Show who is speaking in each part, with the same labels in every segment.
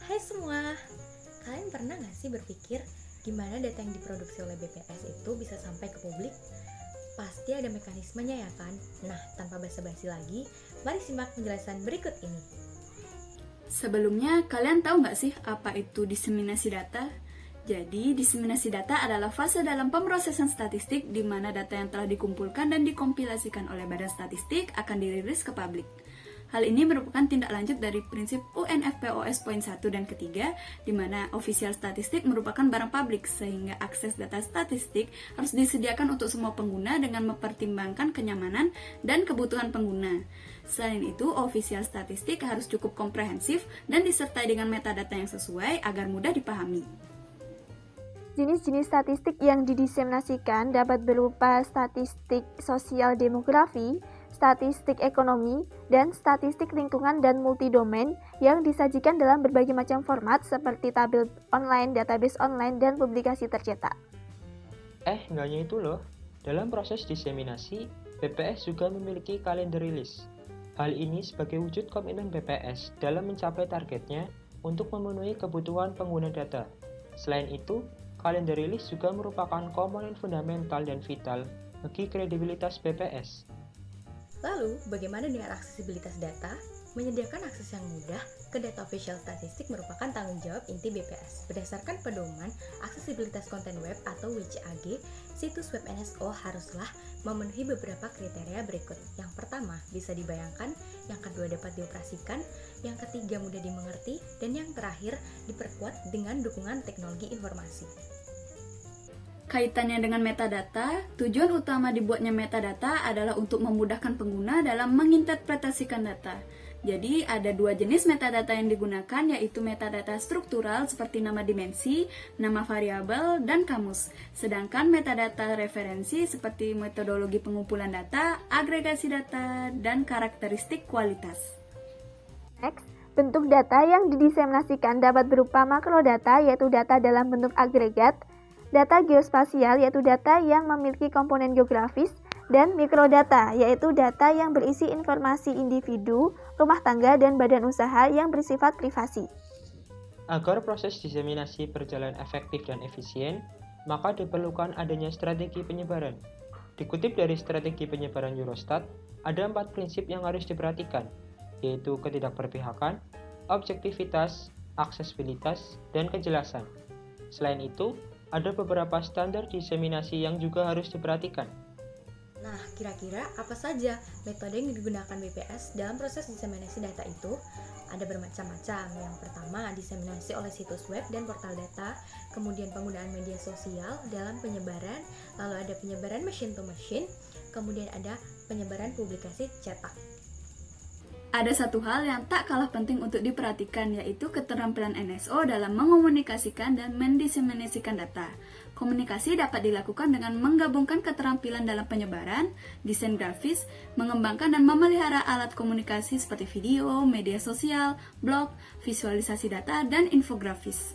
Speaker 1: Hai semua, kalian pernah gak sih berpikir gimana data yang diproduksi oleh BPS itu bisa sampai ke publik? Pasti ada mekanismenya ya kan? Nah, tanpa basa-basi lagi, mari simak penjelasan berikut ini.
Speaker 2: Sebelumnya, kalian tahu nggak sih apa itu diseminasi data? Jadi, diseminasi data adalah fase dalam pemrosesan statistik di mana data yang telah dikumpulkan dan dikompilasikan oleh Badan Statistik akan dirilis ke publik. Hal ini merupakan tindak lanjut dari prinsip UNFPOS poin 1 dan ketiga, di mana official statistik merupakan barang publik, sehingga akses data statistik harus disediakan untuk semua pengguna dengan mempertimbangkan kenyamanan dan kebutuhan pengguna. Selain itu, official statistik harus cukup komprehensif dan disertai dengan metadata yang sesuai agar mudah dipahami.
Speaker 3: Jenis-jenis statistik yang didiseminasikan dapat berupa statistik sosial demografi, statistik ekonomi, dan statistik lingkungan dan multidomain yang disajikan dalam berbagai macam format seperti tabel online, database online, dan publikasi tercetak.
Speaker 4: Nggak hanya itu loh, dalam proses diseminasi, BPS juga memiliki kalender rilis. Hal ini sebagai wujud komitmen BPS dalam mencapai targetnya untuk memenuhi kebutuhan pengguna data. Selain itu, kalender rilis juga merupakan komponen fundamental dan vital bagi kredibilitas BPS.
Speaker 1: Lalu, bagaimana dengan aksesibilitas data? Menyediakan akses yang mudah ke data official statistik merupakan tanggung jawab inti BPS. Berdasarkan pedoman aksesibilitas konten web atau WCAG, situs web NSO haruslah memenuhi beberapa kriteria berikut. Yang pertama, bisa dibayangkan, yang kedua dapat dioperasikan, yang ketiga mudah dimengerti, dan yang terakhir diperkuat dengan dukungan teknologi informasi.
Speaker 2: Kaitannya dengan metadata, tujuan utama dibuatnya metadata adalah untuk memudahkan pengguna dalam menginterpretasikan data. Jadi, ada dua jenis metadata yang digunakan, yaitu metadata struktural seperti nama dimensi, nama variabel, dan kamus. Sedangkan metadata referensi seperti metodologi pengumpulan data, agregasi data, dan karakteristik kualitas.
Speaker 3: Next, bentuk data yang didiseminasikan dapat berupa makrodata, yaitu data dalam bentuk agregat, data geospasial, yaitu data yang memiliki komponen geografis, dan mikrodata, yaitu data yang berisi informasi individu, rumah tangga, dan badan usaha yang bersifat privasi.
Speaker 4: Agar proses diseminasi berjalan efektif dan efisien, maka diperlukan adanya strategi penyebaran. Dikutip dari strategi penyebaran Eurostat, ada 4 prinsip yang harus diperhatikan, yaitu ketidakberpihakan, objektivitas, aksesibilitas, dan kejelasan. Selain itu, ada beberapa standar diseminasi yang juga harus diperhatikan.
Speaker 1: Nah, kira-kira apa saja metode yang digunakan BPS dalam proses diseminasi data itu? Ada bermacam-macam. Yang pertama, diseminasi oleh situs web dan portal data, kemudian penggunaan media sosial dalam penyebaran, lalu ada penyebaran machine to machine, kemudian ada penyebaran publikasi cetak.
Speaker 2: Ada satu hal yang tak kalah penting untuk diperhatikan, yaitu keterampilan NSO dalam mengomunikasikan dan mendiseminasikan data. Komunikasi dapat dilakukan dengan menggabungkan keterampilan dalam penyebaran, desain grafis, mengembangkan dan memelihara alat komunikasi seperti video, media sosial, blog, visualisasi data, dan infografis.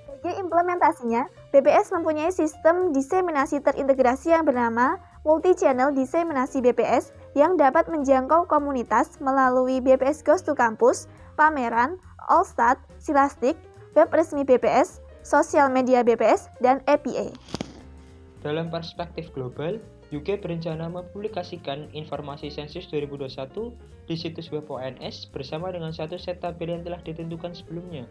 Speaker 3: Sebagai implementasinya, BPS mempunyai sistem diseminasi terintegrasi yang bernama Multi-Channel Diseminasi BPS yang dapat menjangkau komunitas melalui BPS Goes to Campus, pameran, Allstat, Silastik, web resmi BPS, sosial media BPS, dan APA.
Speaker 4: Dalam perspektif global, UK berencana mempublikasikan informasi sensus 2021 di situs web ONS bersama dengan satu set tabel yang telah ditentukan sebelumnya.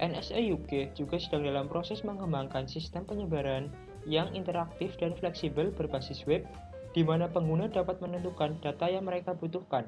Speaker 4: NSA UK juga sedang dalam proses mengembangkan sistem penyebaran yang interaktif dan fleksibel berbasis web, di mana pengguna dapat menentukan data yang mereka butuhkan.